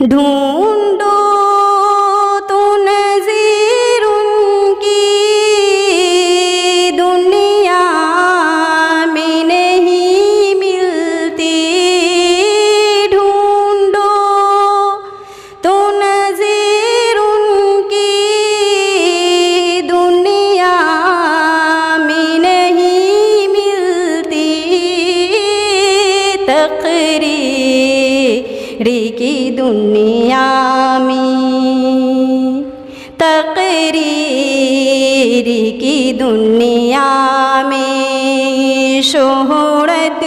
ढूंढो तो नज़ीर उनकी दुनिया में नहीं मिलती। ढूंढो तो नज़ीर उनकी दुनिया में नहीं मिलती। तकरीर की दुनिया में, तकरीर की दुनिया में शोहरत